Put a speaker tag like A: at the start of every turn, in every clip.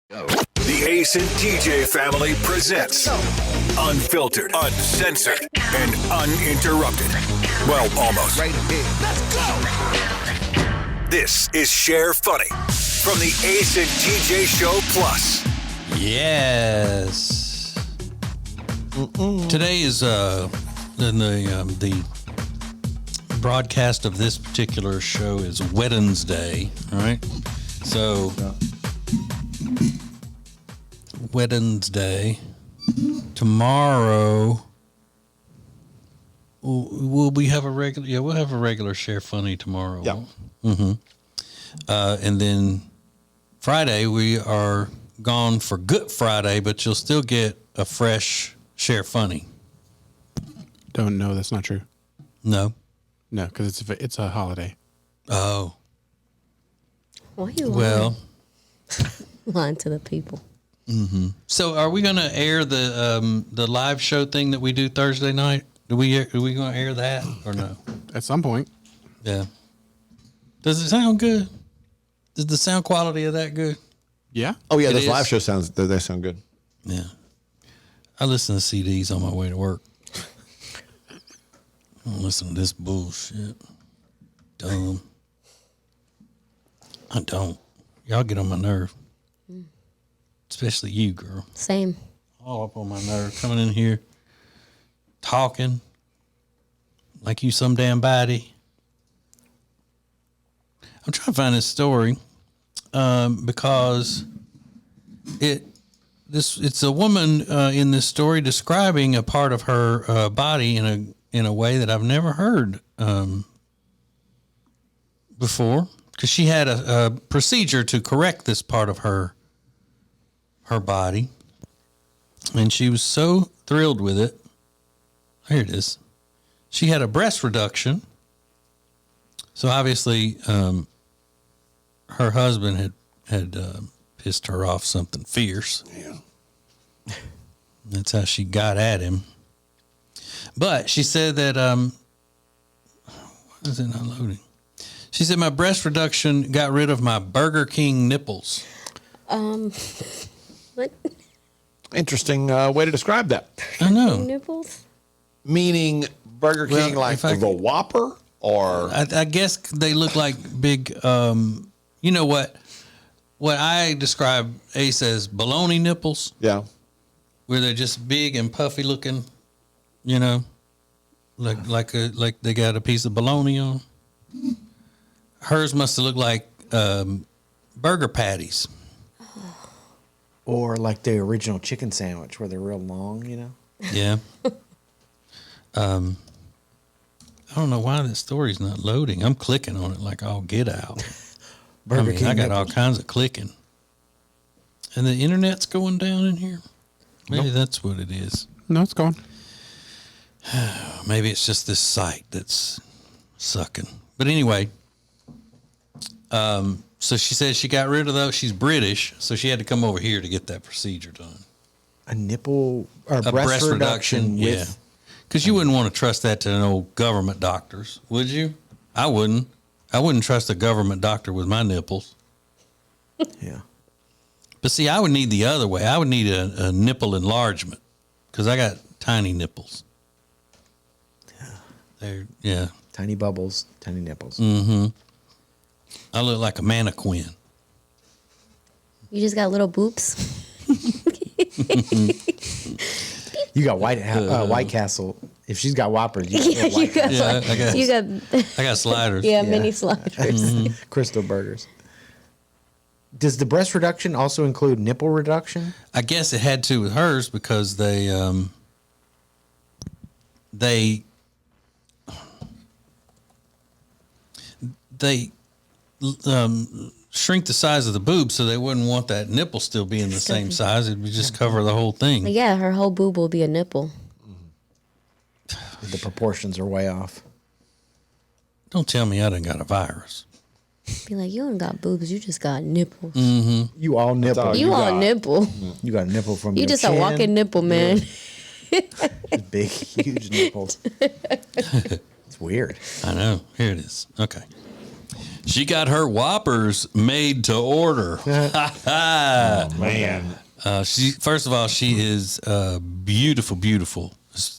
A: The Ace and TJ family presents Unfiltered, Uncensored, and Uninterrupted. Well, almost.
B: Right here. Let's go!
A: This is Share Funny from the Ace and TJ Show Plus.
C: Yes. Today is the broadcast of this particular show is Wednesday, all right? So Wednesday. Tomorrow will we have a regular? Yeah, we'll have a regular Share Funny tomorrow.
D: Yeah.
C: And then Friday we are gone for Good Friday, but you'll still get a fresh Share Funny.
E: Don't know. That's not true.
C: No,
E: because it's a holiday.
C: oh
F: Why you
C: well.
F: lying to the people?
C: So are we going to air the live show thing that we do Thursday night? Are we going to air that or no?
E: At some point.
C: Yeah. Does it sound good? Is the sound quality of that good?
E: Yeah.
D: Oh yeah,
C: It
D: those
C: is.
D: live shows they sound good.
C: Yeah. I listen to CDs on my way to work. I don't listen to this bullshit. Dumb. I don't. Y'all get on my nerve. Especially you, girl.
F: Same.
C: All up on my nerve. Coming in here, talking like you some damn body. I'm trying to find this story because it's a woman in this story describing a part of her body in a way that I've never heard before, because she had a procedure to correct this part of her body, and she was so thrilled with it. Here it is. She had a breast reduction. So obviously, her husband had pissed her off something fierce.
D: Yeah.
C: That's how she got at him. But she said that why is it not loading? She said my breast reduction got rid of my Burger King nipples.
F: What?
D: Interesting way to describe that.
C: I know.
F: Nipples?
D: Meaning Burger King,
C: Well,
D: like
C: if I
D: the Whopper, or
C: I guess they look like big. You know what I describe Ace as baloney nipples,
D: yeah.
C: where they're just big and puffy looking. You know, like they got a piece of bologna on. Hers must have looked like burger patties.
G: Or like the original chicken sandwich where they're real long, you know?
C: Yeah. I don't know why this story's not loading. I'm clicking on it like I'll get out.
G: Burger King
C: I got all
G: nipples.
C: kinds of clicking. And the internet's going down in here? Maybe that's what it is.
E: No, it's gone.
C: Maybe it's just this site that's sucking. But anyway, so she said she got rid of those. She's British, so she had to come over here to get that procedure done.
G: A nipple or
C: A
G: breast reduction
C: yeah.
G: with
C: Because you wouldn't want to trust that to an old government doctors, would you? I wouldn't. I wouldn't trust a government doctor with my nipples.
G: yeah.
C: But see, I would need the other way. I would need a nipple enlargement because I got tiny nipples. Yeah.
G: Tiny bubbles, tiny nipples.
C: I look like a mannequin.
F: You just got little boobs?
G: You got White Castle. If she's got Whoppers, you got
F: you
G: White
F: got,
C: Yeah,
F: like,
C: I got-
F: you got
C: I got sliders.
F: yeah,
G: Yeah.
F: mini sliders.
G: Crystal burgers. Does the breast reduction also include nipple reduction?
C: I guess it had to with hers because they shrink the size of the boob so they wouldn't want that nipple still being the same size. It would just cover the whole thing.
F: Yeah, her whole boob will be a nipple.
G: The proportions are way off.
C: Don't tell me I done got a virus.
F: Be like, you don't got boobs, you just got nipples.
G: You all nipple.
D: all
F: You
D: you
F: all
D: got.
F: nipple.
G: You got a nipple from
F: You
G: your
F: just
G: chin.
F: a walking nipple, man.
G: Big, huge nipples. It's weird.
C: I know. Here it is. Okay. She got her Whoppers made to order.
D: Man.
C: She first of all, she is beautiful,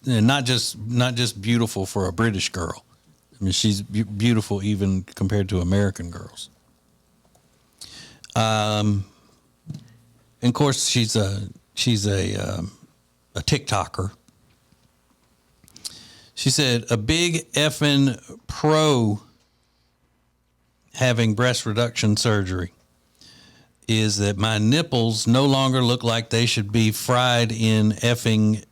C: and not just beautiful for a British girl. I mean, she's beautiful even compared to American girls. And of course, she's a TikToker. She said, a big effing pro having breast reduction surgery is that my nipples no longer look like they should be fried in effing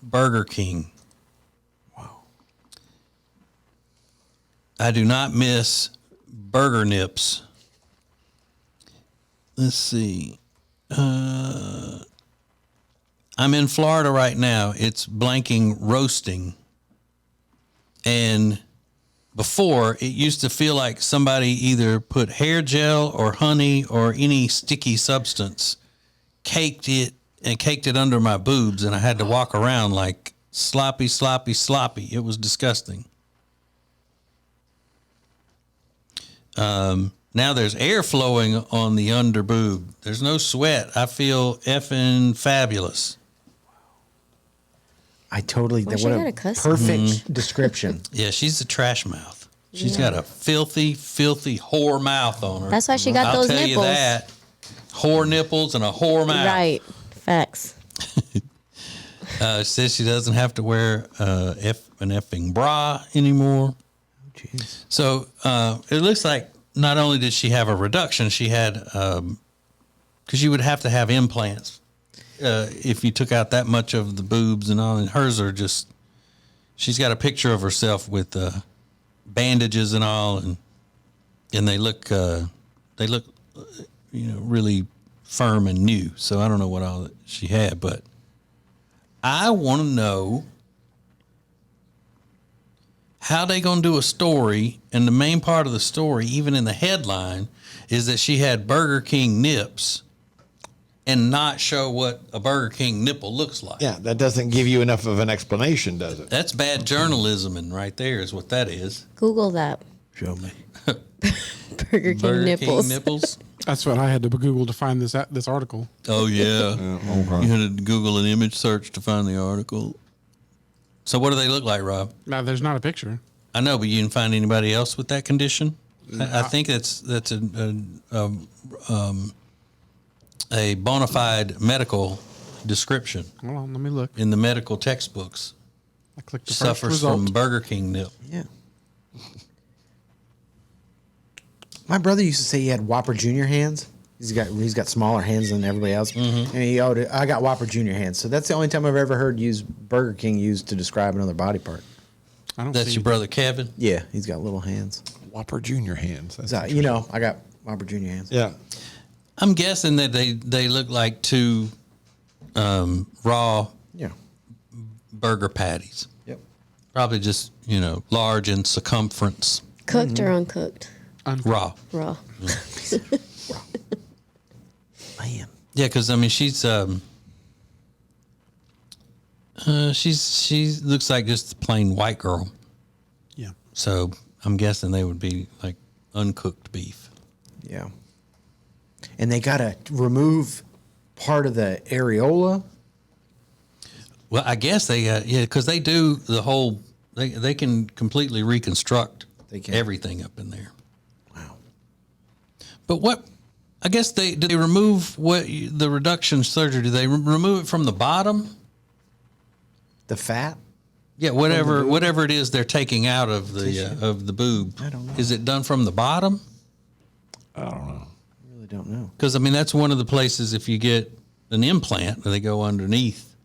C: Burger King. Wow. I do not miss burger nips. Let's see. I'm in Florida right now. It's blanking roasting. And before, it used to feel like somebody either put hair gel or honey or any sticky substance, caked it under my boobs, and I had to walk around like sloppy. It was disgusting. Now there's air flowing on the under boob. There's no sweat. I feel effing fabulous.
G: I totally.
F: Why she
G: What
F: got
G: a
F: a cuss?
G: perfect description.
C: Yeah, she's a trash mouth. She's got a filthy whore mouth on her.
F: That's why she got those
C: I'll tell
F: nipples.
C: you that. Whore nipples and a whore mouth.
F: Right. Facts.
C: Says she doesn't have to wear an effing bra anymore.
G: Jeez.
C: So it looks like not only did she have a reduction, she had, because you would have to have implants if you took out that much of the boobs and all. And hers are just, she's got a picture of herself with bandages and all, and they look really firm and new. So I don't know what all that she had, but I want to know how they gonna do a story, and the main part of the story, even in the headline, is that she had Burger King nips and not show what a Burger King nipple looks like.
D: Yeah, that doesn't give you enough of an explanation, does it?
C: That's bad journalism, and right there is what that is.
F: Google that.
D: Show me.
F: Burger King nipples.
C: King nipples.
E: That's what I had to Google to find this article.
C: Oh yeah.
D: Okay.
C: You had to Google an image search to find the article. So what do they look like, Rob?
E: Now, there's not a picture.
C: I know, but you didn't find anybody else with that condition. I think that's a bona fide medical description
E: Hold on, let me look.
C: in the medical textbooks.
E: I clicked the first
C: Suffers
E: result.
C: from Burger King nip.
G: Yeah. My brother used to say he had Whopper Junior hands. He's got smaller hands than everybody else,
C: Mm-hmm.
G: and I got Whopper Junior hands. So that's the only time I've ever heard Burger King used to describe another body part.
E: I don't
C: That's
E: see
C: your brother Kevin.
G: Yeah, he's got little hands.
D: Whopper Junior hands. That's
G: So, I got Whopper Junior hands.
D: yeah.
C: I'm guessing that they look like two raw
G: Yeah.
C: burger patties.
G: Yep.
C: Probably just large in circumference.
F: Cooked or uncooked?
C: Raw.
F: Raw.
G: Man.
C: Yeah, because I mean she looks like just a plain white girl.
E: Yeah.
C: So I'm guessing they would be like uncooked beef.
G: Yeah. And they got to remove part of the areola.
C: Well, I guess they because they do the whole. They can completely reconstruct
G: They can.
C: everything up in there.
G: Wow.
C: But what? I guess did they remove the reduction surgery? Do they remove it from the bottom?
G: The fat?
C: Yeah, whatever it is they're taking out of the boob.
G: I don't know.
C: Is it done from the bottom?
D: I don't know.
G: I really don't know.
C: Because I mean that's one of the places if you get an implant, they go underneath.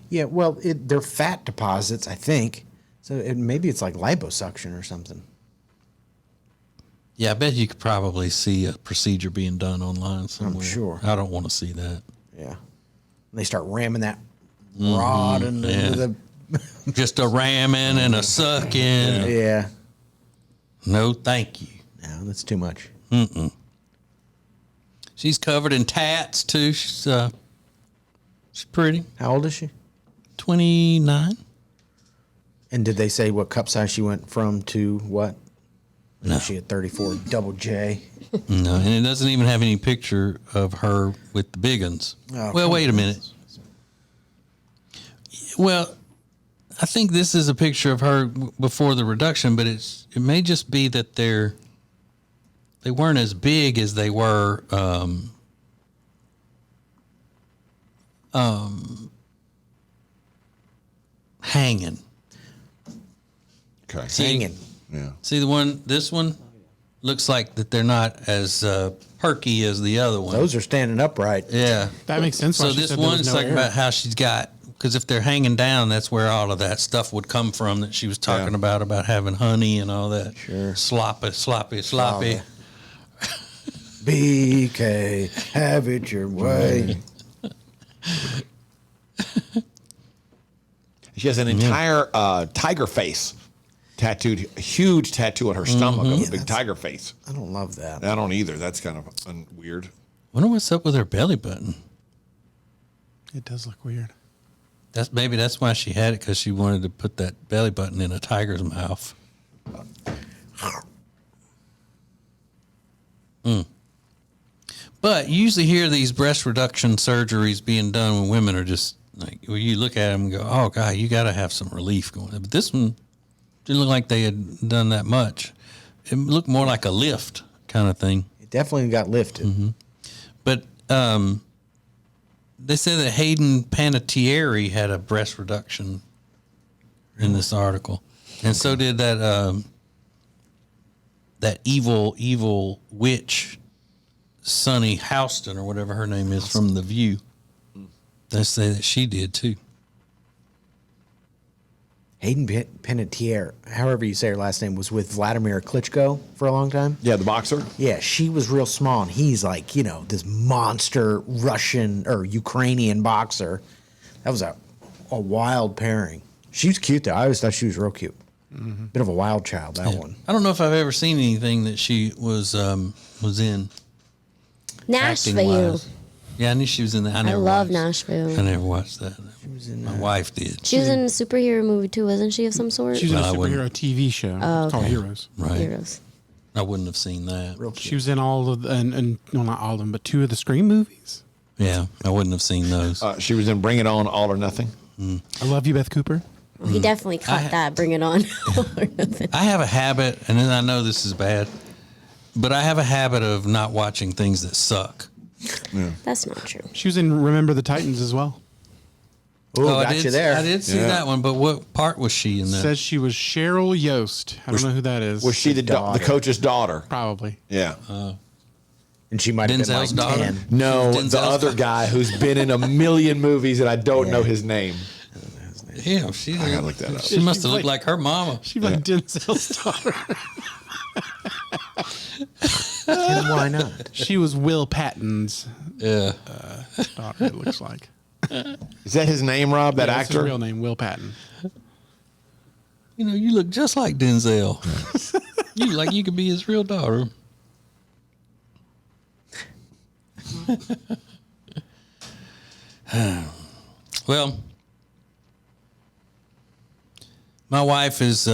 G: Yeah, well, they're fat deposits, I think. So maybe it's like liposuction or something.
C: Yeah, I bet you could probably see a procedure being done online somewhere.
G: sure.
C: I don't want to see that.
G: Yeah. And they start ramming that rod into the.
C: Just a ramming and a sucking.
G: Yeah.
C: No, thank you.
G: No, that's too much.
C: She's covered in tats too. She's pretty.
G: How old is she?
C: 29.
G: And did they say what cup size she went from to what?
C: No.
G: She had 34 double J.
C: No, and it doesn't even have any picture of her with the big uns.
G: Oh,
C: well, wait a minute. Well, I think this is a picture of her before the reduction, but it may just be that they weren't as big as they were hanging.
D: Okay.
G: Hanging.
D: Yeah.
C: See this one looks like that they're not as perky as the other one.
G: Those are standing upright.
C: Yeah.
E: That makes sense.
C: So
E: why she
C: this
E: said there was
C: one's
E: no
C: like
E: air.
C: about how she's got, because if they're hanging down, that's where all of that stuff would come from that she was talking about having honey and all that.
G: Sure.
C: Sloppy.
G: BK, have it your way.
D: She has an entire tiger face tattooed, a huge tattoo on her stomach of a big tiger face.
G: I don't love that.
D: I don't either. That's kind of weird.
C: Wonder what's up with her belly button.
E: It does look weird.
C: Maybe that's why she had it, because she wanted to put that belly button in a tiger's mouth. But you usually hear these breast reduction surgeries being done when women are just like, well, you look at them and go, oh, God, you got to have some relief going on. But this one didn't look like they had done that much. It looked more like a lift kind of thing.
G: It definitely got lifted.
C: Mm-hmm. But they said that Hayden Panettiere had a breast reduction in this article. And so did that evil witch, Sunny Houston, or whatever her name is, from The View. They say that she did too.
G: Hayden Panettiere, however you say her last name, was with Vladimir Klitschko for a long time.
D: Yeah, the boxer.
G: Yeah, she was real small, and he's like, this monster Russian or Ukrainian boxer. That was a wild pairing. She was cute, though. I always thought she was real cute. Mm-hmm. Bit of a wild child, that one.
C: I don't know if I've ever seen anything that she was in.
F: Nashville.
C: acting-wise. Yeah, I knew she was in that.
F: I love Nashville.
C: I never watched that. My wife did.
F: She was in a superhero movie too, wasn't she, of some sort?
E: She was in a
C: Well, I
E: superhero TV show. It's called Heroes.
C: Right.
F: Heroes.
C: I wouldn't have seen that.
G: Real cute.
E: She was in all of and no, not all of them, but 2 of the Scream movies.
C: Yeah, I wouldn't have seen those.
D: She was in Bring It On, All or Nothing.
E: I love you, Beth Cooper.
F: Well, he definitely caught that. Bring it on. Or nothing.
C: I have a habit, and I know this is bad, but I have a habit of not watching things that suck.
F: That's not true.
E: She was in Remember the Titans as well.
G: Ooh,
C: I
G: got
C: did,
G: you there.
C: I did see that one, but what part was she in that?
E: Says she was Cheryl Yost. I don't know who that is.
D: Was she the
G: daughter.
D: coach's daughter?
E: Probably.
D: Yeah.
G: And she might have been
C: Denzel's
G: like
C: daughter?
G: 10.
D: No,
C: Denzel's
D: the other guy who's been in a million movies and I don't know his name.
C: Yeah, she.
D: I gotta look that up.
C: She must have looked like her mama.
E: She was like Denzel's daughter.
G: And why not?
E: She was Will Patton's
C: Yeah.
E: daughter, it looks like.
D: Is that his name, Rob? That
E: That's his
D: actor?
E: real name, Will Patton.
C: You look just like Denzel. You look like you could be his real daughter. Well, my wife is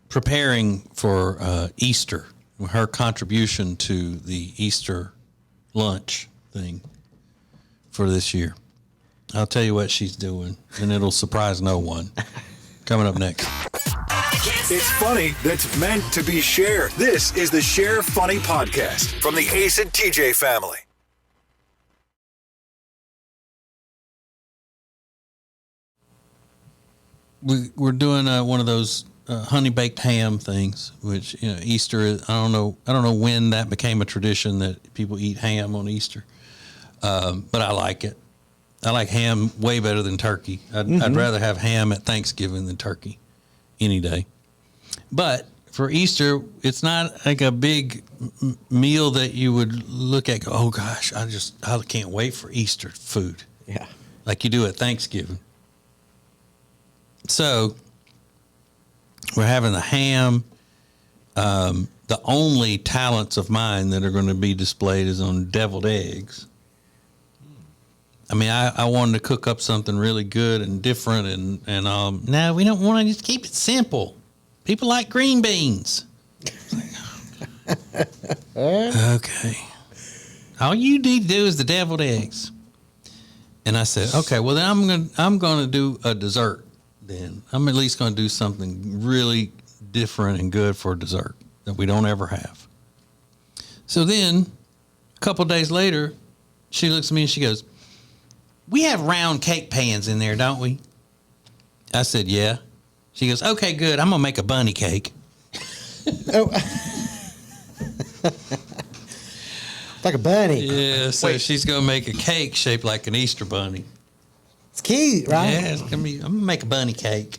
C: preparing for Easter, her contribution to the Easter lunch thing for this year. I'll tell you what she's doing, and it'll surprise no one. Coming up next.
A: It's funny that's meant to be shared. This is the Share Funny Podcast from the Ace and TJ family.
C: We're doing one of those honey baked ham things, which Easter is. I don't know when that became a tradition that people eat ham on Easter, but I like it. I like ham way better than turkey. I'd rather have ham at Thanksgiving than turkey any day. But for Easter, it's not like a big meal that you would look at. Oh gosh, I can't wait for Easter food.
G: Yeah.
C: Like you do at Thanksgiving. So we're having the ham. The only talents of mine that are going to be displayed is on deviled eggs. I mean, I wanted to cook up something really good and different, and no, we don't want to just keep it simple. People like green beans. Okay. All you need to do is the deviled eggs. And I said, okay, well then I'm gonna do a dessert. Then I'm at least gonna do something really different and good for dessert that we don't ever have. So then, a couple days later, she looks at me and she goes, "We have round cake pans in there, don't we?" I said, "Yeah." She goes, "Okay, good. I'm gonna make a bunny cake."
G: Oh. Like a bunny.
C: Yeah, so she's gonna make a cake shaped like an Easter bunny.
G: It's cute, right?
C: Yeah, it's gonna be. I'm gonna make a bunny cake.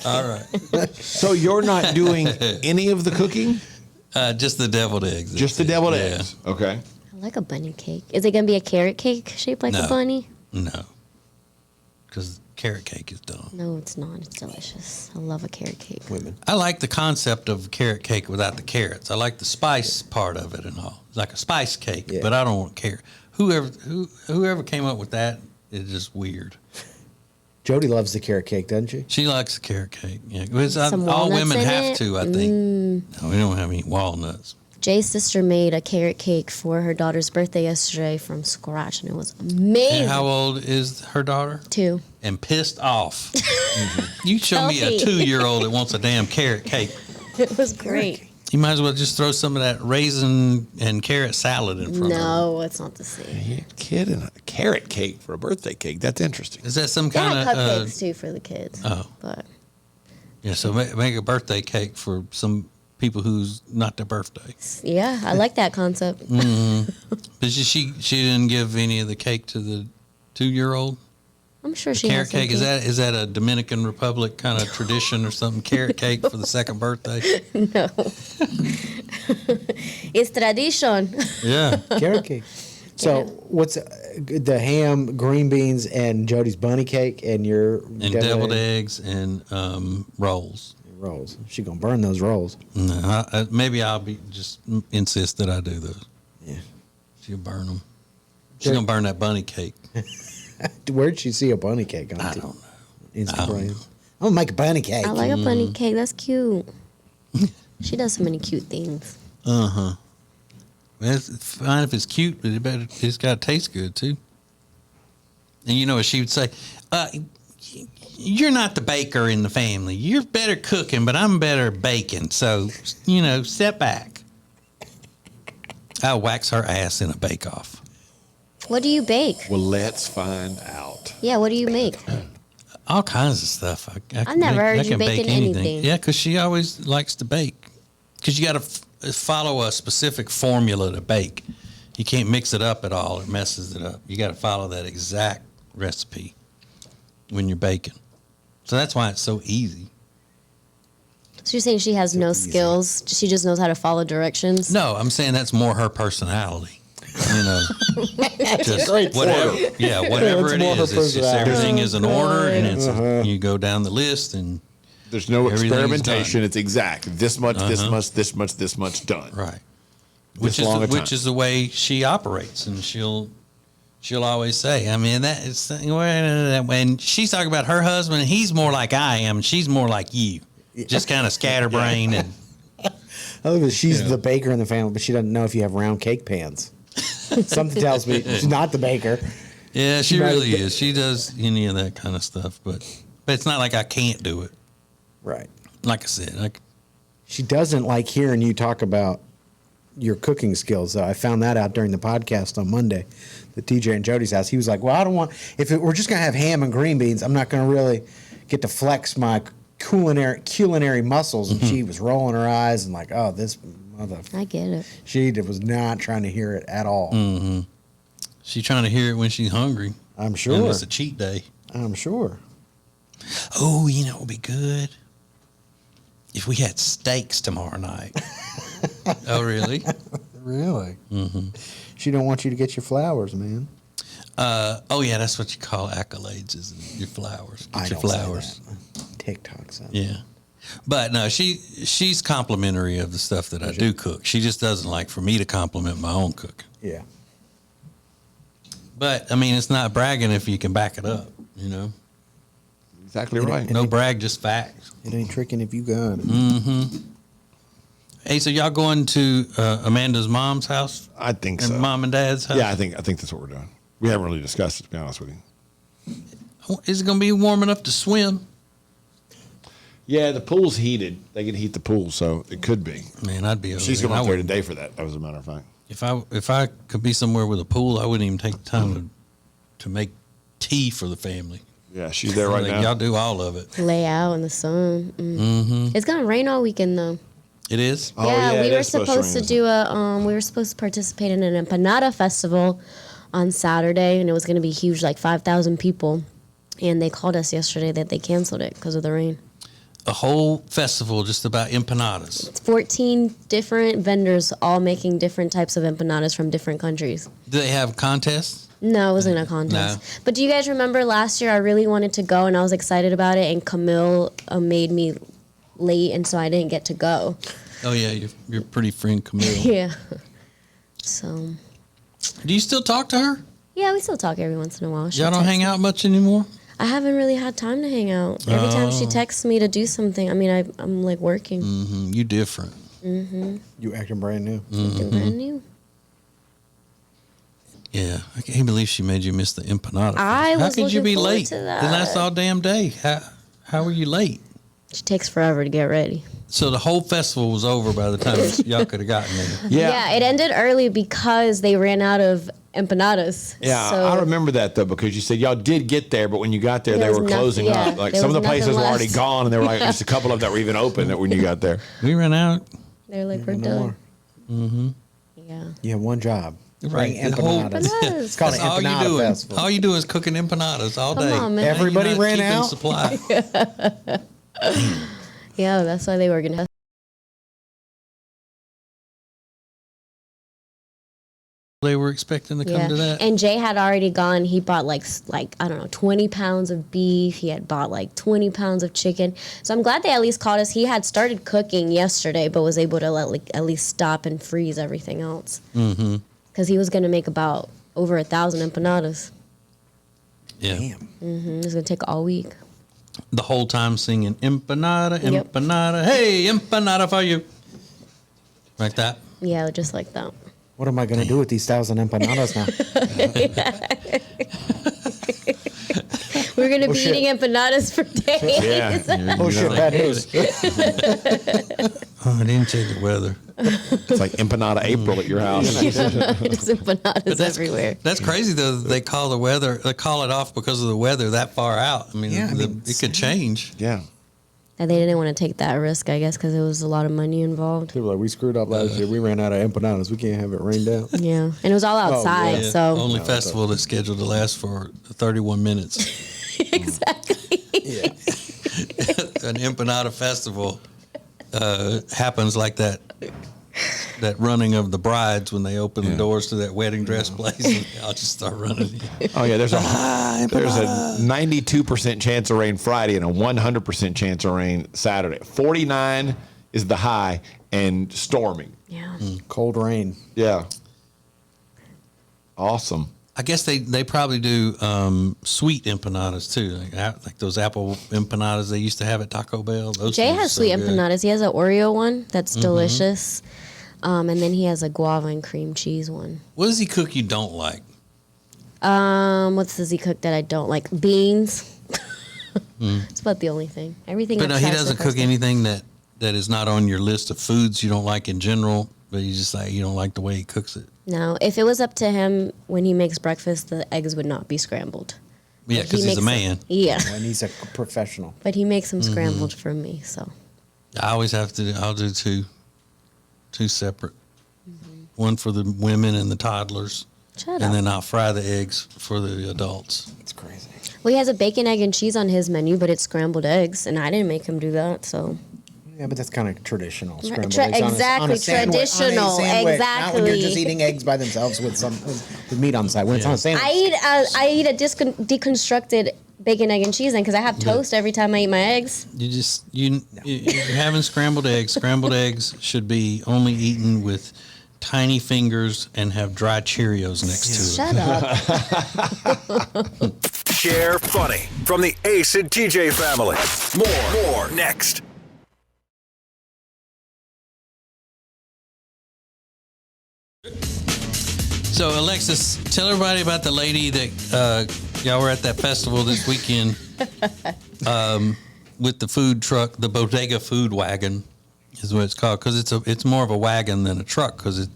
C: All right.
D: So you're not doing any of the cooking?
C: Just the deviled eggs.
D: Just the deviled eggs. Okay.
F: I like a bunny cake. Is it gonna be a carrot cake shaped like
C: No.
F: a bunny?
C: No, because carrot cake is dumb.
F: No, it's not. It's delicious. I love a carrot cake.
G: Women.
C: I like the concept of carrot cake without the carrots. I like the spice part of it and all. It's like a spice cake,
G: Yeah.
C: but I don't want carrot. Whoever came up with that is just weird.
G: Jody loves the carrot cake, doesn't she?
C: She likes the carrot cake. Yeah, because
F: Some
C: all
F: walnuts
C: women
F: in
C: have
F: it?
C: to. I think. No, we don't have any walnuts.
F: Jay's sister made a carrot cake for her daughter's birthday yesterday from scratch, and it was amazing.
C: And how old is her daughter?
F: 2.
C: And pissed off. You show me a
F: Healthy.
C: 2-year-old that wants a damn carrot cake.
F: It was great.
C: You might as well just throw some of that raisin and carrot salad in front of her.
F: No, it's not the same.
D: You kidding? A carrot cake for a birthday cake? That's interesting.
C: Is that some
F: They
C: kind
F: had
C: of...
F: cupcakes too for the kids.
C: oh.
F: But
C: Yeah, so make a birthday cake for some people who's not their birthday.
F: yeah, I like that concept.
C: But she didn't give any of the cake to the 2-year-old?
F: I'm sure she
C: Carrot
F: has
C: cake, is that a Dominican Republic kind of tradition or something? Carrot cake for the second birthday?
F: No. It's tradition.
C: Yeah.
G: Carrot cake. So what's the ham, green beans, and Jody's bunny cake, and your
C: And deviled eggs and rolls.
G: rolls? She gonna burn those rolls.
C: No, maybe I'll just insist that I do those.
G: Yeah.
C: She'll burn them. She's going to burn that bunny cake.
G: Where'd she see a bunny cake on?
C: I don't know.
G: Instagram. I'm gonna make a bunny cake.
F: I like a bunny cake. That's cute. She does so many cute things.
C: Uh-huh. Well, it's fine if it's cute, but it's got to taste good, too. And you know what she would say? You're not the baker in the family. You're better cooking, but I'm better baking. So, step back. I'll wax her ass in a bake-off.
F: What do you bake?
D: Well, let's find out.
F: Yeah, what do you make?
C: All kinds of stuff. I
F: I've never heard
C: I
F: you
C: can
F: baking
C: bake anything.
F: anything.
C: Yeah, because she always likes to bake. Because you got to follow a specific formula to bake. You can't mix it up at all. It messes it up. You got to follow that exact recipe when you're baking. So that's why it's so easy.
F: So you're saying she has no skills? She just knows how to follow directions?
C: No, I'm saying that's more her personality. Just
G: Great
C: whatever. Yeah, whatever
G: It's
C: it
G: more her
C: is. It's just
G: personality.
C: everything is in order, and it's you go down the list, and
D: There's no
C: Everything's
D: experimentation.
C: done.
D: It's exact. This much, this much, this much, this much done.
C: right.
D: This long a time.
C: Which is the way she operates, and she'll always say, I mean, that is when she's talking about her husband, he's more like I am, and she's more like you, just kind of scatterbrained and.
G: I love that she's the baker in the family, but she doesn't know if you have round cake pans. Something tells me she's not the baker.
C: Yeah, she
G: might have
C: really
G: been-
C: is. She does any of that kind of stuff, but it's not like I can't do it.
G: Right.
C: Like I said,
G: She doesn't like hearing you talk about your cooking skills, though. I found that out during the podcast on Monday, the TJ and Jody's house. He was like, well, I don't want, we're just going to have ham and green beans, I'm not going to really get to flex my culinary muscles. And she was rolling her eyes and like, oh, this mother.
F: I get it.
G: She was not trying to hear it at all.
C: she's trying to hear it when she's hungry.
G: I'm sure.
C: And it's a cheat day.
G: I'm sure.
C: Oh, it would be good if we had steaks tomorrow night. Oh, really?
G: Really? Mm-hmm. She don't want you to get your flowers, man.
C: Oh, yeah, that's what you call accolades, is your flowers. Get your flowers.
G: Say that. TikTok says.
C: Yeah. But no, she's complimentary of the stuff that I do cook. She just doesn't like for me to compliment my own cooking.
G: Yeah.
C: But, I mean, it's not bragging if you can back it up,
D: Exactly right.
C: No brag, just facts.
G: It ain't tricking if you got it.
C: Hey, so y'all going to Amanda's mom's house?
D: I think
C: And
D: so.
C: mom and dad's house?
D: Yeah, I think that's what we're doing. We haven't really discussed it, to be honest with you.
C: Is it going to be warm enough to swim?
D: Yeah, the pool's heated. They can heat the pool, so it could be.
C: Man, I'd be over
D: She's
C: there.
D: going
C: I
D: up there
C: wouldn't-
D: today for that, as a matter of fact.
C: If I could be somewhere with a pool, I wouldn't even take the time to make tea for the family.
D: Yeah, she's there right
C: Like,
D: now.
C: y'all do all of it.
F: Lay out in the sun. It's gonna rain all weekend though.
C: It is?
D: Oh,
F: Yeah, we
D: it
F: were
D: is
F: supposed to
D: rain.
F: do we were supposed to participate in an empanada festival on Saturday, and it was going to be huge, like 5,000 people. And they called us yesterday that they canceled it because of the rain.
C: A whole festival just about empanadas.
F: It's 14 different vendors all making different types of empanadas from different countries.
C: Do they have contests?
F: No, it wasn't a contest.
C: No.
F: But do you guys remember last year I really wanted to go and I was excited about it, and Camille made me late, and so I didn't get to go.
C: Oh, yeah, your pretty friend Camille.
F: Yeah. So,
C: Do you still talk to her?
F: yeah, we still talk every once in a while. She'll
C: Y'all don't
F: text
C: hang
F: me.
C: out much anymore?
F: I haven't really had time to hang out. Every time she texts me to do something, I mean, I'm like working.
C: You different.
G: You acting brand new.
F: Something brand new.
C: Yeah, I can't believe she made you miss the empanada.
F: I
C: How
F: was
C: could you
F: looking
C: be
F: forward
C: late?
F: to
C: Then that's
F: that.
C: all damn day. How were you late?
F: She takes forever to get ready.
C: So the whole festival was over by the time y'all could have gotten there.
F: Yeah, it ended early because they ran out of empanadas.
D: Yeah,
F: so
D: I remember that, though, because you said y'all did get there, but when you got there,
F: There
D: they
F: was
D: were
F: nothing-
D: closing
F: yeah,
D: up. Like,
F: there
D: some of
F: was
D: the places
F: nothing
D: were already
F: left.
D: gone, and there were like just a couple of them that were even open when you got there.
C: We ran out.
F: they're like, we're
G: No
F: done.
G: more.
F: Yeah.
G: You have one job.
C: Right,
G: Bring
C: the whole-
G: empanadas.
F: Empanadas.
G: It's called
C: That's
G: an
C: all you
G: empanada
C: doing.
G: festival.
C: All you do is cooking empanadas all
F: Come
C: day.
F: on, man.
G: Everybody
C: You're not
G: ran
C: keeping
G: out?
C: Supply.
F: Yeah, that's why they were gonna.
C: They were expecting to come
F: Yeah,
C: to that.
F: and Jay had already gone. He bought like I don't know, 20 pounds of beef. He had bought like 20 pounds of chicken. So I'm glad they at least called us. He had started cooking yesterday, but was able to at least stop and freeze everything else. Mm-hmm. Because he was gonna make about over 1,000 empanadas.
C: Yeah.
G: Damn.
F: It was gonna take all week.
C: The whole time singing empanada,
F: Yep.
C: empanada. Hey, empanada for you. Like that.
F: Yeah, just like that.
G: What am I going to do with these 1,000 empanadas now?
F: We're gonna be
G: shit.
F: eating empanadas for days.
D: Yeah.
G: Oh, shit, bad news.
C: Oh, I didn't check the weather.
D: It's like empanada April at your house.
F: Just empanadas everywhere.
C: That's crazy though. That they call the weather. They call it off because of the weather that far out. I mean,
G: Yeah, I mean,
C: it could change.
D: Yeah.
F: And they didn't want to take that risk, I guess, because it was a lot of money involved.
G: They were like, we screwed up last year. We ran out of empanadas. We can't have it rained out.
F: Yeah, and it was all outside,
C: Yeah,
F: so
C: only festival that's scheduled to last for 31 minutes.
F: exactly.
C: An empanada festival happens like that running of the brides when they open the doors to that wedding dress place. And I'll just start running.
D: Oh yeah, there's a 92% chance of rain Friday and a 100% chance of rain Saturday. 49 is the high and storming.
F: Yeah.
G: Cold rain.
D: Yeah. Awesome.
C: I guess they probably do sweet empanadas too, like those apple empanadas they used to have at Taco Bell. Those
F: Jay
C: things
F: has
C: are so
F: sweet
C: good.
F: empanadas. He has an Oreo one that's delicious, and then he has a guava and cream cheese one.
C: What does he cook you don't like?
F: What does he cook that I don't like? Beans. It's about the only thing. Everything.
C: But no,
F: else
C: he
F: has
C: doesn't
F: the
C: cook
F: first-
C: anything that is not on your list of foods you don't like in general. But you just like you don't like the way he cooks it.
F: No, if it was up to him when he makes breakfast, the eggs would not be scrambled.
C: Yeah,
F: But he
C: because he's a
F: makes
C: man.
F: Yeah,
G: And he's a professional.
F: but he makes them scrambled for me. So
C: I always have to. I'll do two separate. One for the women and the toddlers,
F: shut
C: and
F: up.
C: then I'll fry the eggs for the adults.
G: It's crazy.
F: Well, he has a bacon, egg, and cheese on his menu, but it's scrambled eggs, and I didn't make him do that. So
G: Yeah, but that's kind of traditional. Scrambled
F: Tra-
G: eggs on a-
F: exactly,
G: on a sandwich- on a
F: traditional,
G: sandwich, Not when you're just
F: exactly.
G: eating eggs by themselves with meat on the side. When it's on a sandwich.
F: I eat a deconstructed bacon, egg, and cheese, then because I have toast every time I eat my eggs.
C: You're having scrambled eggs. Scrambled eggs should be only eaten with tiny fingers and have dry Cheerios next to it.
F: Shut up.
A: Share funny from the Ace and TJ family. More next.
C: So, Alexis, tell everybody about the lady that y'all were at that festival this weekend with the food truck, the Bottega food wagon is what it's called, because it's more of a wagon than a truck, because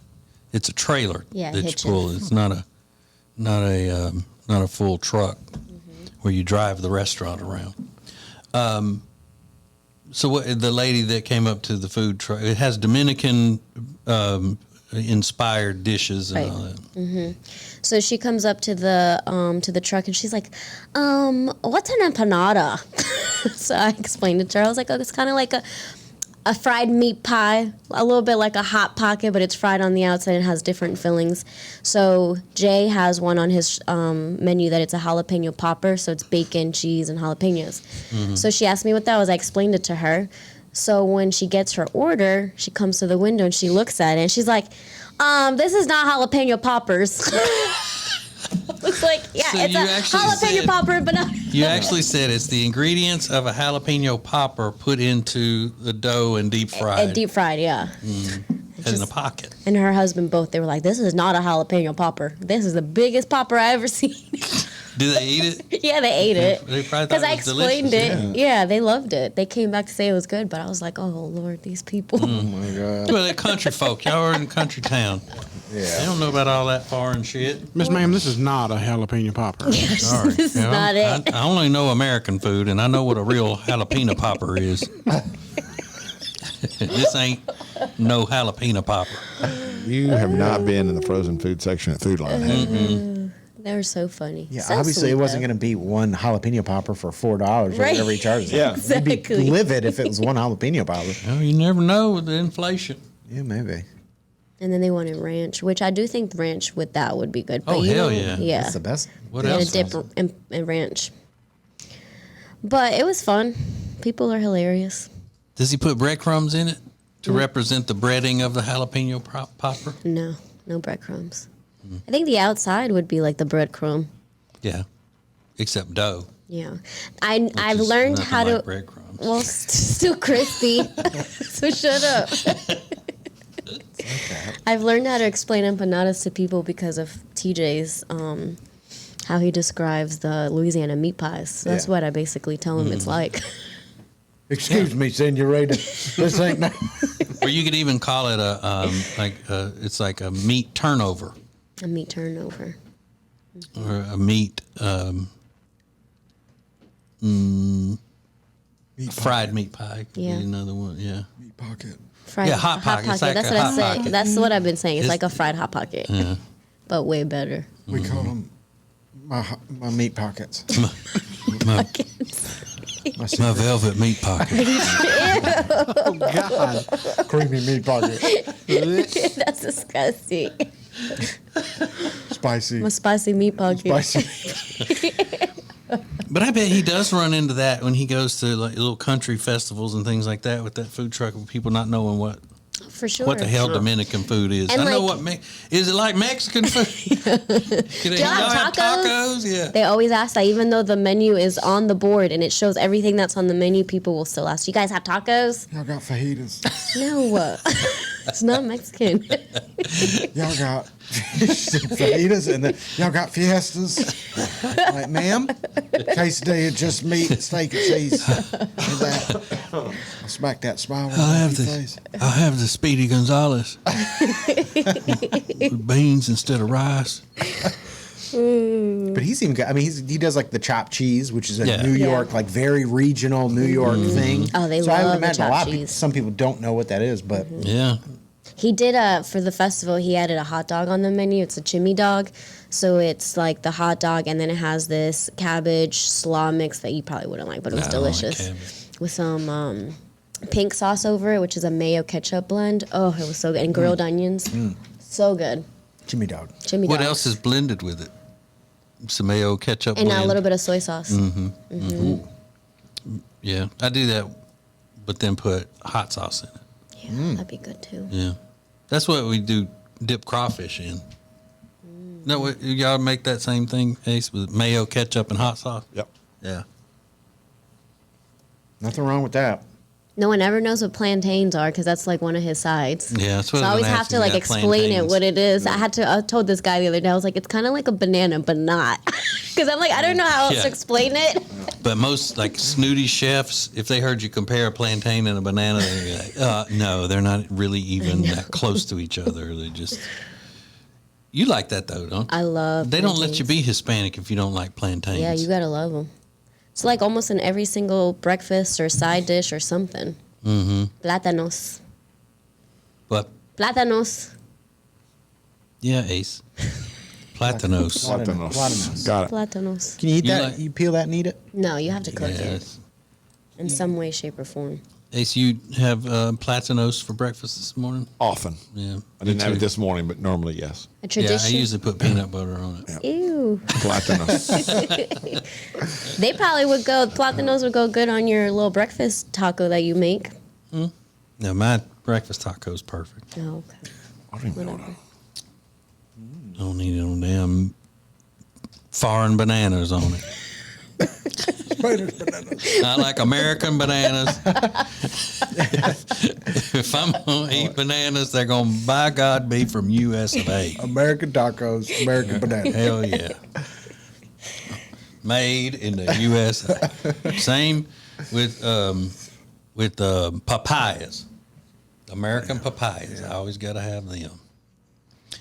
C: it's a trailer that you pull. It's not a full truck where you drive the restaurant around. So what, the lady that came up to the food truck, it has Dominican inspired dishes and all that. Mm-hmm.
F: So she comes up to the truck and she's like, what's an empanada? So I explained it to her. I was like, oh, it's kind of like a fried meat pie, a little bit like a Hot Pocket, but it's fried on the outside and has different fillings. So Jay has one on his menu that it's a jalapeno popper, so it's bacon, cheese, and jalapenos. Mm-hmm. So she asked me what that was. I explained it to her. So when she gets her order, she comes to the window and she looks at it and she's like, this is not jalapeno poppers. Looks like, yeah, so it's a jalapeno popper, but not.
C: You actually said it's the ingredients of a jalapeno popper put into the dough and deep fried.
F: And deep fried, yeah.
C: In a pocket.
F: And her husband both, they were like, this is not a jalapeno popper. This is the biggest popper I ever seen.
C: Do they eat it?
F: Yeah, they ate it.
C: They probably thought it was
F: I explained
C: delicious.
F: it. Yeah, they loved it. They came back to say it was good, but I was like, oh, Lord, these people.
G: Oh, my God.
C: Well, they're country folk. Y'all are in a country town. Yeah. They don't know about all that foreign shit.
E: Miss Ma'am, this is not a jalapeno popper.
C: Sorry.
F: This is not it.
C: I only know American food, and I know what a real jalapeno popper is. This ain't no jalapeno popper.
D: You have not been in the frozen food section at Food Line, have you?
F: They were so funny.
G: Yeah,
F: so
G: obviously
F: sweet,
G: it wasn't going to be one jalapeno popper for $4 or whatever he charges.
D: Yeah.
F: Exactly.
G: You'd be livid if it was one jalapeno popper.
C: Well, you never know with the inflation.
G: Yeah, maybe.
F: And then they wanted ranch, which I do think the ranch with that would be good. But
C: Oh, hell yeah.
F: Yeah.
G: That's the best.
C: What
F: They had
C: else?
F: a dip and ranch. But it was fun. People are hilarious.
C: Does he put breadcrumbs in it to represent the breading of the jalapeno popper?
F: No breadcrumbs. I think the outside would be like the breadcrumb.
C: Yeah, except dough.
F: Yeah. I've learned how
C: like
F: to.
C: breadcrumbs.
F: Well, still crispy. So shut up. I've learned how to explain empanadas to people because of TJ's, how he describes the Louisiana meat pies. So that's what I basically tell him it's like.
G: Excuse me, senorita. This ain't no.
C: Or you could even call it it's like a meat turnover.
F: A meat turnover.
C: Or a meat, fried meat pie. Could be
F: Yeah.
C: another one, yeah.
D: Meat pocket.
F: Fried,
C: Yeah, Hot Pocket. It's like
F: That's
C: a
F: what
C: Hot
F: I said.
C: Pocket.
F: That's what I've been saying. It's like a fried Hot Pocket.
C: Yeah.
F: But way better.
D: We call them my meat pockets.
C: My velvet meat pocket.
G: Oh, God. Creamy meat pocket.
F: That's disgusting.
D: Spicy.
F: My spicy meat pocket.
D: Spicy.
C: But I bet he does run into that when he goes to like little country festivals and things like that with that food truck, with people not knowing what
F: For sure.
C: the hell Dominican food is.
F: And
C: I know
F: like-
C: what is it like Mexican food? Do
F: y'all have tacos?
C: Yeah.
F: They always ask that, even though the menu is on the board and it shows everything that's on the menu, people will still ask, you guys have tacos?
D: Y'all got fajitas.
F: No. It's not Mexican.
D: Y'all got fajitas, and then y'all got fiestas. Like, ma'am, quesadilla, just meat, steak, and cheese. And that. I'll smack that smile on your face.
C: I'll have the Speedy Gonzales with beans instead of rice.
G: But he's even got, I mean, he does like the chopped cheese, which is a
C: Yeah.
G: New
F: Yeah.
G: York, like very regional New York thing.
F: Oh, they
G: so I
F: love
G: would
F: the
G: imagine a
F: chopped
G: lot of people,
F: cheese.
G: some people don't know what that is, but
C: Yeah.
F: He did for the festival, he added a hot dog on the menu. It's a Chimney Dog. So it's like the hot dog, and then it has this cabbage slaw mix that you probably wouldn't like, but it was
C: I don't like
F: delicious.
C: cabbage.
F: With some pink sauce over it, which is a mayo ketchup blend. Oh, it was so good. And grilled onions. So good.
G: Chimney Dog.
F: Chimney
C: What
F: Dog.
C: else is blended with it? Some mayo ketchup
F: And
C: blend.
F: a little bit of soy sauce.
C: Yeah, I do that, but then put hot sauce in it.
F: Yeah, that'd be good too.
C: Yeah, that's what we do. Dip crawfish in. No, what, y'all make that same thing, Ace, with mayo, ketchup, and hot sauce.
D: Yep.
C: Yeah.
G: Nothing wrong with that.
F: No one ever knows what plantains are because that's like one of his sides.
C: Yeah, that's what
F: So I always have to like explain it what it is. I told this guy the other day, I was like, it's kind of like a banana, but not. Because I'm like, I don't know how else to explain it.
C: But most like snooty chefs, if they heard you compare a plantain and a banana, they'd be like, no, they're not really even that close to each other. They just. You like that though, don't you?
F: I love
C: They
F: plantains.
C: don't let you be Hispanic if you don't like plantains.
F: Yeah, you gotta love them. It's like almost in every single breakfast or side dish or something. Mm-hmm. Plátanos.
C: But
F: Plátanos.
C: yeah, Ace. Platinos.
D: Platinos.
B: Got it.
F: Plátanos.
G: Can you eat
C: You
G: that?
C: like-
G: You peel that and eat it?
F: No, you have to cook it
C: Yes.
F: in some way, shape, or form.
C: Ace, you have platinos for breakfast this morning?
B: Often.
C: Yeah.
B: I didn't
C: Me
B: have it
C: too.
B: this morning, but normally, yes.
F: A
C: Yeah,
F: tradition.
C: I usually put peanut butter on it.
F: Ew.
B: Platinos.
F: They probably would go, Plátanos would go good on your little breakfast taco that you make.
C: No, my breakfast taco is perfect.
F: Oh, okay.
B: I don't even know what
C: I don't need no damn foreign bananas on it. I like American bananas. If I'm going to eat bananas, they're going to, by God, be from US of A.
G: American tacos, American banana.
C: Hell yeah. Made in the USA. Same with papayas. American papayas. I always got to have them.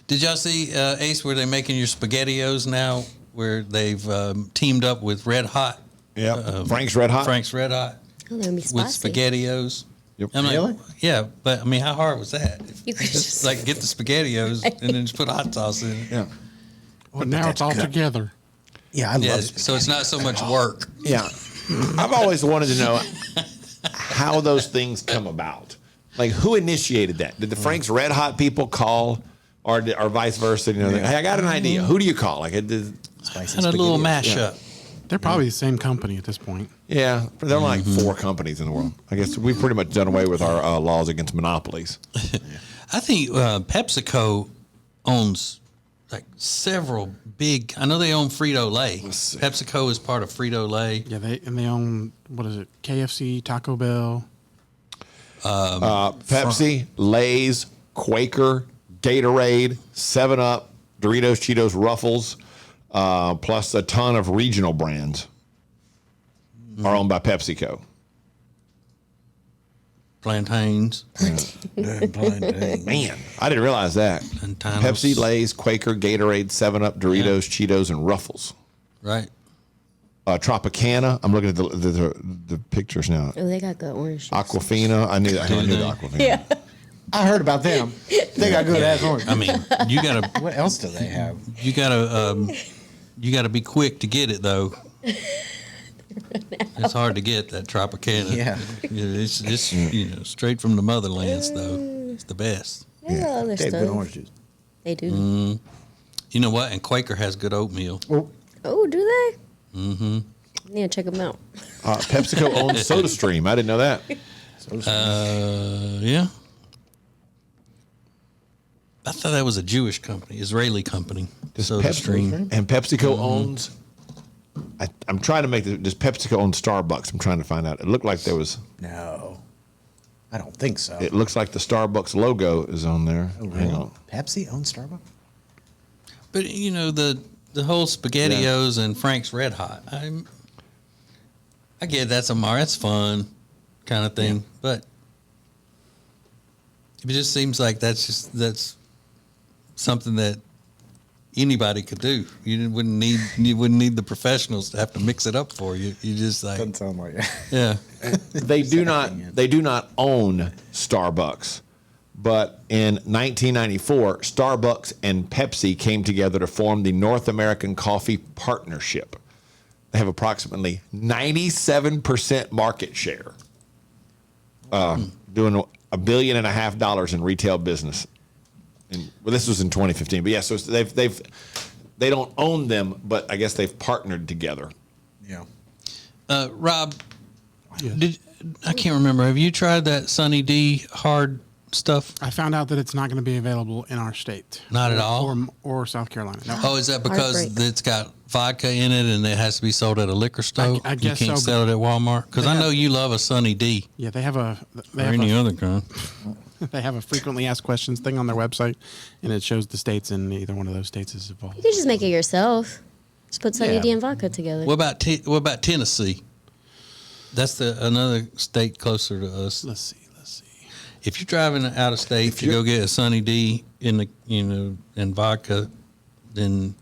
C: Did y'all see, Ace, where they're making your SpaghettiOs now, where they've teamed up with Red Hot?
B: Yeah. Frank's Red Hot.
C: Frank's Red Hot
F: Oh, they're gonna be
C: with
F: spicy.
C: SpaghettiOs.
B: Yep.
C: I'm like,
G: Really?
C: yeah, but I mean, how hard was that?
F: You could just
C: Like get the SpaghettiOs and then just put hot sauce in it.
B: Yeah.
E: But now it's all together.
G: Yeah, I
C: Yeah,
G: love
C: so it's not so much work.
B: Yeah. I've always wanted to know how those things come about. Like, who initiated that? Did the Frank's Red Hot people call, or vice versa? You know, hey, I got an idea. Who do you call? Like,
C: And a little mashup.
E: They're probably the same company at this point.
B: yeah, there are like 4 companies in the world. I guess we've pretty much done away with our laws against monopolies.
C: I think PepsiCo owns like several big. I know they own Frito Lay.
B: see.
C: PepsiCo is part of Frito Lay.
E: Yeah, they own, what is it, KFC, Taco Bell.
B: Pepsi, Lay's, Quaker, Gatorade, 7-Up, Doritos, Cheetos, Ruffles, plus a ton of regional brands are owned by PepsiCo.
C: Plantains.
B: Man, I didn't realize that.
C: Plantanos.
B: Pepsi, Lay's, Quaker, Gatorade, 7-Up, Doritos, Cheetos, and Ruffles.
C: Right.
B: Tropicana. I'm looking at the pictures now.
F: Oh, they got good orange.
B: Aquafina. I knew that. I knew the Aquafina.
F: Yeah.
G: I heard about them. They got good ass orange.
C: I mean, you gotta
G: What else do they have?
C: you gotta be quick to get it though. It's hard to get that Tropicana.
G: Yeah.
C: It's straight from the motherlands though. It's the best.
F: They got other
G: They have good
F: stuff.
G: orange juice.
F: They do.
C: You know what? And Quaker has good oatmeal.
F: Oh, do they? Mm-hmm. Yeah, check them out.
B: PepsiCo owns SodaStream. I didn't know that.
C: Yeah. I thought that was a Jewish company, Israeli company. SodaStream.
B: And PepsiCo owns. I'm trying to make this. Does PepsiCo own Starbucks? I'm trying to find out. It looked like there was.
G: No, I don't think so.
B: It looks like the Starbucks logo is on there. Hang on.
G: Pepsi owns Starbucks?
C: But you know the whole SpaghettiOs and Frank's Red Hot. I get that's that's fun, kind of thing. But it just seems like that's something that anybody could do. You wouldn't need the professionals to have to mix it up for you. You just like
G: Doesn't sound like it.
C: yeah.
B: They do not own Starbucks. But in 1994, Starbucks and Pepsi came together to form the North American Coffee Partnership. They have approximately 97% market share, doing $1.5 billion in retail business. Well, this was in 2015, but yeah, so they don't own them, but I guess they've partnered together.
G: Yeah.
C: Rob, I can't remember. Have you tried that Sunny D hard stuff?
E: I found out that it's not going to be available in our state.
C: Not at all?
E: Or South Carolina. No.
C: Oh, is that because
F: Heartbreak.
C: it's got vodka in it and it has to be sold at a liquor store?
E: I guess
C: you can't
E: so,
C: sell it at Walmart? Because
E: they
C: I know
E: have-
C: you love a Sunny D
E: Yeah, they have a
C: or any other kind.
E: they have a frequently asked questions thing on their website, and it shows the states, and either one of those states is involved.
F: You could just make it yourself. Just put Sunny
E: Yeah.
F: D and vodka together.
C: What about Tennessee? That's another state closer to us.
E: Let's see.
C: If you're driving out of state to go get a Sunny D and vodka, then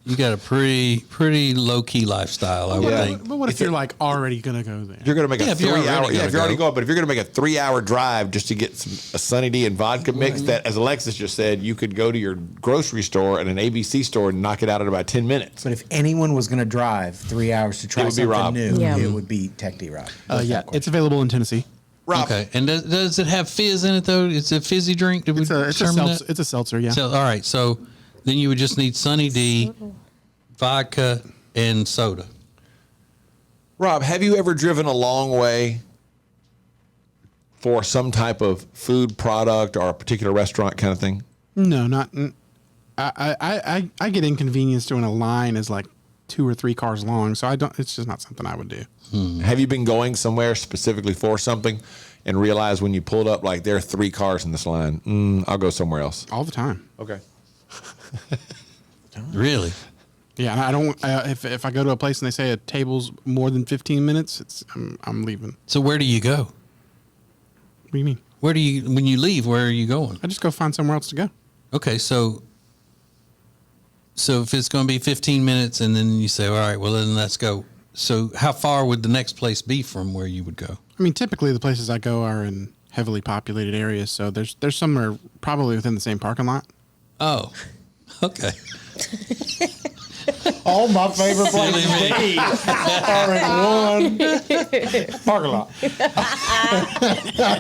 C: you got a pretty low key lifestyle, I would think.
E: But what if you're like already going to go there?
B: You're going to make
C: Yeah,
B: a
C: if you're
B: 3 hour.
C: already
B: Yeah,
C: gonna
B: if you're already
C: go.
B: going, but if you're going to make a 3 hour drive just to get a Sunny D and vodka mix, that, as Alexis just said, you could go to your grocery store and an ABC store and knock it out in about 10 minutes.
G: But if anyone was going to drive 3 hours to try
B: It would be
G: something
B: Rob.
G: new,
F: Yeah.
G: it would be Tech D Rob.
E: Yeah, it's available in Tennessee.
B: Rob,
C: Okay, and does it have fizz in it though? It's a fizzy drink. Did we
E: It's a
C: determine
E: seltzer.
C: that?
E: It's a seltzer. Yeah.
C: So, all right, so then you would just need Sunny D, vodka, and soda.
B: Rob, have you ever driven a long way for some type of food product or a particular restaurant kind of thing?
E: No, not. I get inconvenienced when a line is like 2 or 3 cars long, so I don't. It's just not something I would do.
B: Have you been going somewhere specifically for something and realized when you pulled up, like, there are 3 cars in this line? I'll go somewhere else.
E: All the time.
B: Okay.
C: Really?
E: Yeah, and I don't. If I go to a place and they say a table's more than 15 minutes, I'm leaving.
C: So where do you go?
E: What do you mean?
C: When you leave, where are you going?
E: I just go find somewhere else to go.
C: Okay, so if it's going to be 15 minutes and then you say, all right, well, then let's go. So how far would the next place be from where you would go?
E: I mean, typically the places I go are in heavily populated areas, so there's somewhere probably within the same parking lot.
C: Oh, okay.
G: All my favorite places
C: Silly
G: to eat are in one parking lot.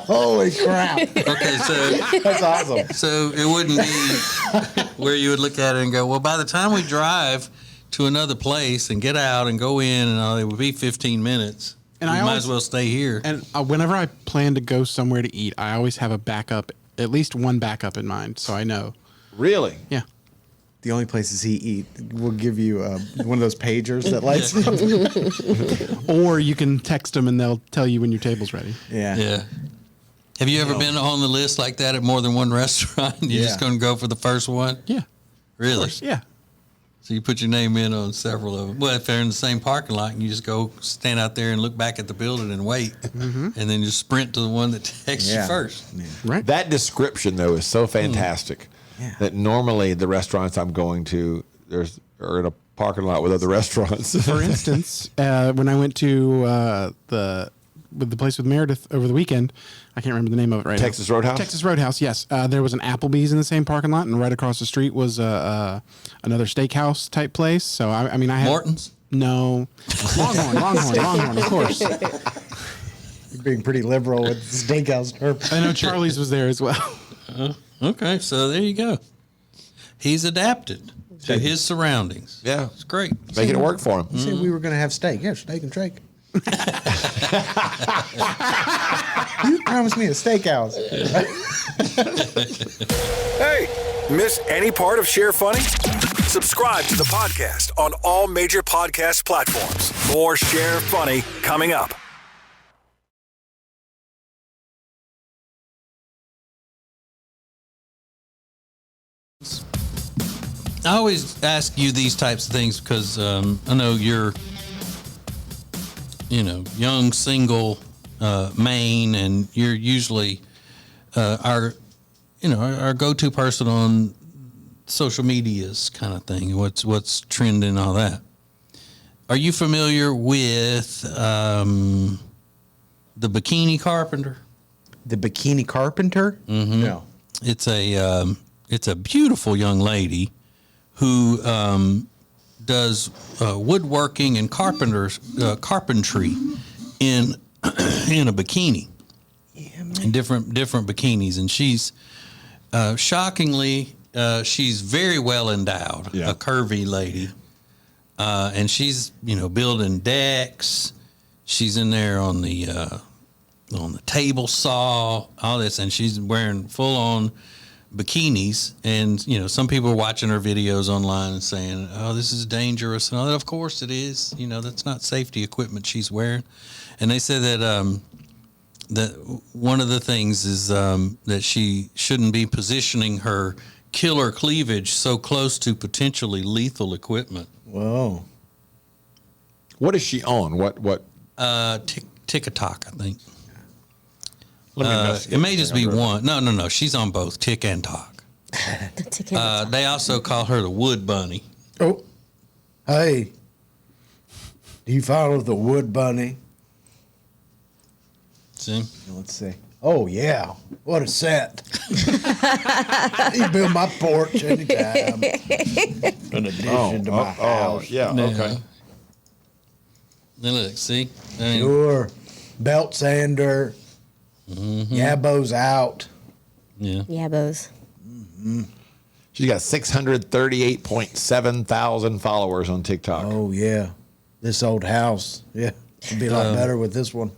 G: Holy crap.
C: Okay, so
G: That's awesome.
C: so it wouldn't be where you would look at it and go, well, by the time we drive to another place and get out and go in and all, it would be 15 minutes.
E: And
C: we
E: I
C: might
E: always-
C: as well stay here.
E: And whenever I plan to go somewhere to eat, I always have a backup, at least one backup in mind, so I know.
B: Really?
E: Yeah.
G: The only places he eat will give you one of those pagers that lights up.
E: Or you can text them and they'll tell you when your table's ready.
G: Yeah.
C: Yeah. Have you ever been on the list like that at more than one restaurant? You're just
G: Yeah.
C: going to go for the first one?
E: Yeah.
C: Really?
E: Yeah.
C: So you put your name in on several of them. Well, if they're in the same parking lot, and you just go stand out there and look back at the building and wait, and then just sprint to the one that texts
G: Yeah.
C: you first.
G: Yeah.
E: Right.
B: That description, though, is so fantastic
G: Yeah.
B: that normally the restaurants I'm going to are in a parking lot with other restaurants.
E: For instance, when I went to the place with Meredith over the weekend, I can't remember the name of it right
B: Texas
E: now.
B: Roadhouse?
E: Texas Roadhouse, yes. There was an Applebee's in the same parking lot, and right across the street was another steakhouse type place. So I mean, I had
C: Morton's?
E: No, Longhorn, of course.
G: You're being pretty liberal with steakhouse term.
E: I know Charlie's was there as well.
C: Okay, so there you go. He's adapted to his surroundings.
B: Yeah.
C: It's great.
B: Making it work for him.
G: You said we were going to have steak. Yeah, steak and shake. You promised me a steakhouse.
A: Hey, miss any part of Share Funny? Subscribe to the podcast on all major podcast platforms. More Share Funny coming up.
C: I always ask you these types of things because I know you're, young, single, main, and you're usually our go-to person on social medias kind of thing. What's trending and all that. Are you familiar with the Bikini Carpenter?
G: The Bikini Carpenter? Mm-hmm. No.
C: It's a beautiful young lady who does woodworking and carpentry in a bikini, in different bikinis, and she's shockingly she's very well endowed,
B: Yeah.
C: a curvy lady, and she's building decks. She's in there on the on the table saw, all this, and she's wearing full on bikinis. And some people are watching her videos online and saying, "Oh, this is dangerous." And all that. Of course it is. That's not safety equipment she's wearing. And they said that that one of the things is that she shouldn't be positioning her killer cleavage so close to potentially lethal equipment.
G: Whoa.
B: What is she on? What?
C: TikTok, I think.
B: Let me investigate.
C: It may just be one. No. She's on both Tick and Talk. They also call her the Wood Bunny.
G: Oh. Hey. Do you follow the Wood Bunny?
C: See?
G: Let's see. Oh, yeah. What a set. You build my porch anytime. In addition to my house.
B: Yeah, okay.
C: Then look, see?
G: Sure. Belt sander. Yabo's out.
C: Yeah.
F: Yabos.
B: She's got 638.7 thousand followers on TikTok.
G: Oh, yeah. This old house. Yeah. It'd be a lot better with this one.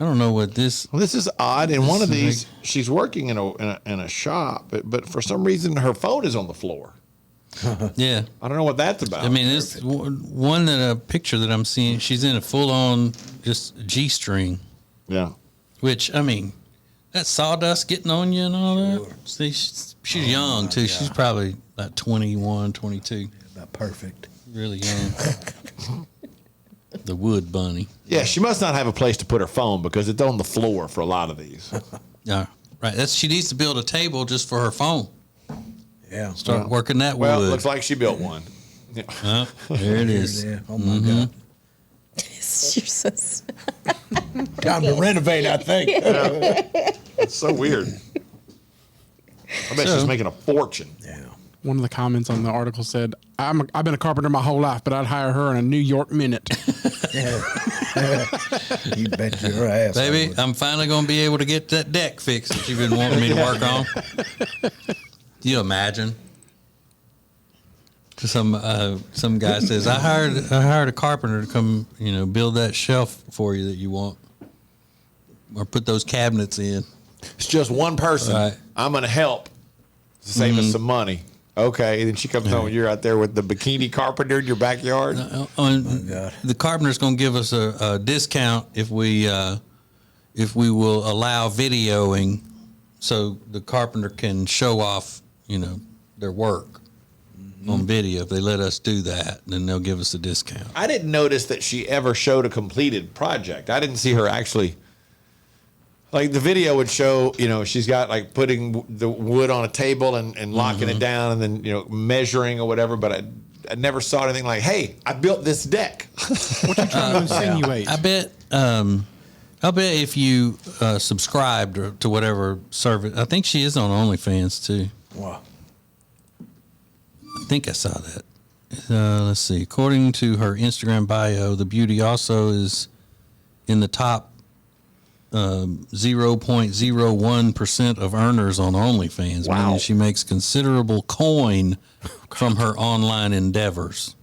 C: I don't know what this.
B: Well, this is odd. In one of these, she's working in a shop, but for some reason her phone is on the floor.
C: Yeah.
B: I don't know what that's about.
C: I mean, this one that a picture that I'm seeing, she's in a full on just G-string,
B: Yeah.
C: which, I mean, that sawdust getting on you and all that. See, she's young too. She's probably about 21, 22.
G: About perfect.
C: Really young. The Wood Bunny.
B: Yeah, she must not have a place to put her phone because it's on the floor for a lot of these.
C: Yeah. Right. She needs to build a table just for her phone.
G: Yeah.
C: Start working that
B: Well,
C: wood.
B: looks like she built one.
C: There it is.
G: Yeah. Oh, my God.
F: You're so
G: Time to renovate, I think.
B: It's so weird. I bet she's making a fortune.
G: Yeah.
E: One of the comments on the article said, I've been a carpenter my whole life, but I'd hire her in a New York minute.
G: You bet your ass.
C: Baby, I'm finally going to be able to get that deck fixed that you've been wanting me to work on. Do you imagine? Some guy says, I hired a carpenter to come, build that shelf for you that you want, or put those cabinets in.
B: It's just one person.
C: Right.
B: I'm going to help to save us some money. Okay, and then she comes home and you're out there with the Bikini Carpenter in your backyard.
C: The carpenter's going to give us a discount if we will allow videoing, so the carpenter can show off, their work on video. If they let us do that, then they'll give us a discount.
B: I didn't notice that she ever showed a completed project. I didn't see her actually. Like the video would show, she's got like putting the wood on a table and locking it down and then, measuring or whatever. But I never saw anything like, hey, I built this deck.
E: What you trying to insinuate?
C: I bet if you subscribed to whatever service, I think she is on OnlyFans too.
G: Wow.
C: I think I saw that. Let's see. According to her Instagram bio, the beauty also is in the top 0.01% of earners on OnlyFans.
B: Wow.
C: Meaning she makes considerable coin from her online endeavors.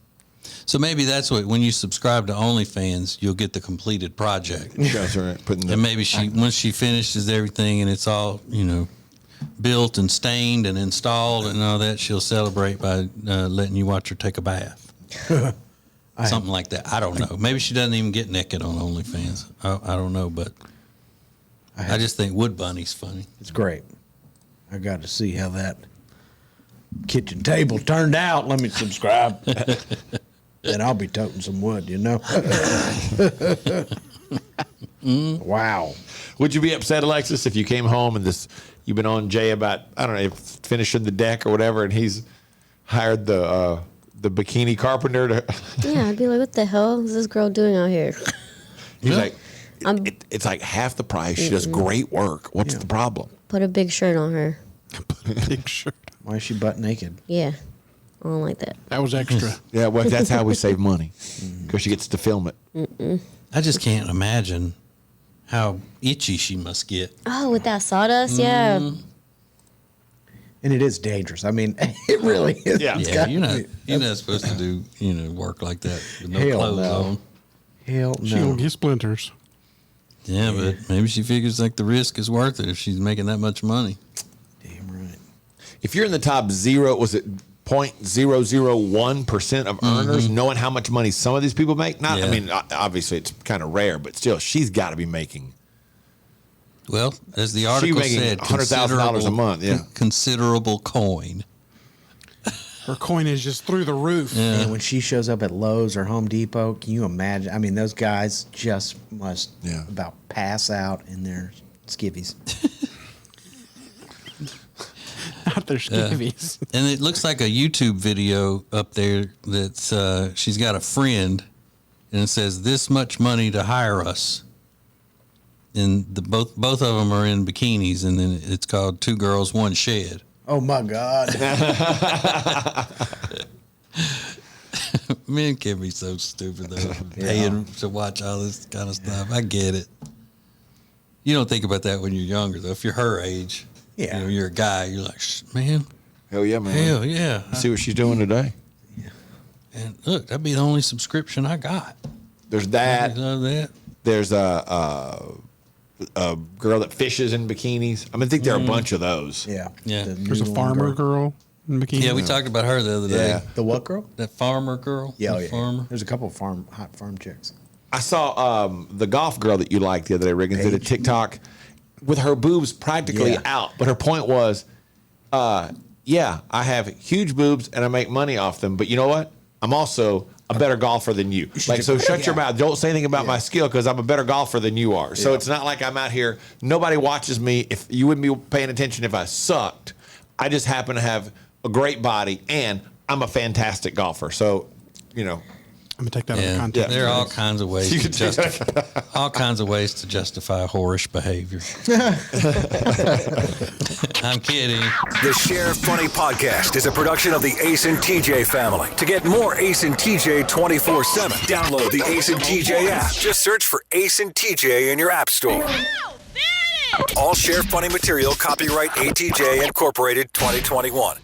C: So maybe that's what, when you subscribe to OnlyFans, you'll get the completed project.
B: You guys are putting
C: And maybe once she finishes everything and it's all, built and stained and installed and all that, she'll celebrate by letting you watch her take a bath. Something like that. I don't know. Maybe she doesn't even get naked on OnlyFans. I don't know, but I just think Wood Bunny's funny.
G: It's great. I got to see how that kitchen table turned out. Let me subscribe. And I'll be toting some wood, Wow.
B: Would you be upset, Alexis, if you came home and you've been on Jay about, I don't know, finishing the deck or whatever, and he's hired the Bikini Carpenter to...
F: Yeah, I'd be like, what the hell is this girl doing out here?
B: He's like, it's like half the price. She does great work. What's the problem?
F: Put a big shirt on her.
E: Big shirt.
G: Why is she butt naked?
F: Yeah. I don't like that.
E: That was extra.
B: Yeah, well, that's how we save money, because she gets to film it.
C: I just can't imagine how itchy she must get.
F: Oh, with that sawdust? Yeah.
G: And it is dangerous. I mean, it really is.
B: Yeah.
G: It's
C: Yeah,
G: got
C: you're
G: to
C: not
G: be.
C: supposed to do work like that with no
G: Hell
C: clothes
G: no.
C: on.
G: Hell
E: She gonna
G: no.
E: get splinters.
C: Yeah, but maybe she figures like the risk is worth it if she's making that much money.
G: Damn right.
B: If you're in the top 0.001% of earners, knowing how much money some of these people make, I mean, obviously it's kind of rare, but still, she's got to be making.
C: Well, as the article said,
B: $100,000 a month. Yeah,
C: considerable coin.
E: Her coin is just through the roof.
C: Yeah.
G: And when she shows up at Lowe's or Home Depot, can you imagine? I mean, those guys just must about pass out in their skivvies.
E: Not their skivvies.
C: And it looks like a YouTube video up there that's she's got a friend, and it says this much money to hire us. And both of them are in bikinis, and then it's called Two Girls, One Shed.
G: Oh my God.
C: Men can be so stupid though. Paying to watch all this kind of stuff. I get it. You don't think about that when you're younger though. If you're her age, you're a guy, you're like, man.
B: Hell yeah, man.
C: Hell yeah.
B: See what she's doing today.
C: Yeah. And look, that'd be the only subscription I got.
B: There's that.
C: I love that.
B: There's a girl that fishes in bikinis. I think there are a bunch of those.
G: Yeah.
C: Yeah.
E: There's a farmer girl in bikini.
C: Yeah, we talked about her the other day.
B: Yeah.
G: The what girl?
C: That farmer girl.
G: Yeah,
C: The farmer.
G: There's a couple of hot farm chicks.
B: I saw the golf girl that you liked the other day, Riggins, did a TikTok with her boobs practically out. But her point was, I have huge boobs and I make money off them. But you know what? I'm also a better golfer than you. Like, so shut your mouth. Don't say anything about my skill because I'm a better golfer than you are. So it's not like I'm out here. Nobody watches me. If you wouldn't be paying attention if I sucked. I just happen to have a great body and I'm a fantastic golfer. So,
E: I'm gonna take that out of context.
C: There are all kinds of ways to justify whorish behavior. I'm kidding.
A: The Share Funny Podcast is a production of the Ace and TJ family. To get more Ace and TJ 24/7, download the Ace and TJ app. Just search for Ace and TJ in your app store. All Share Funny material copyright ATJ Incorporated 2021.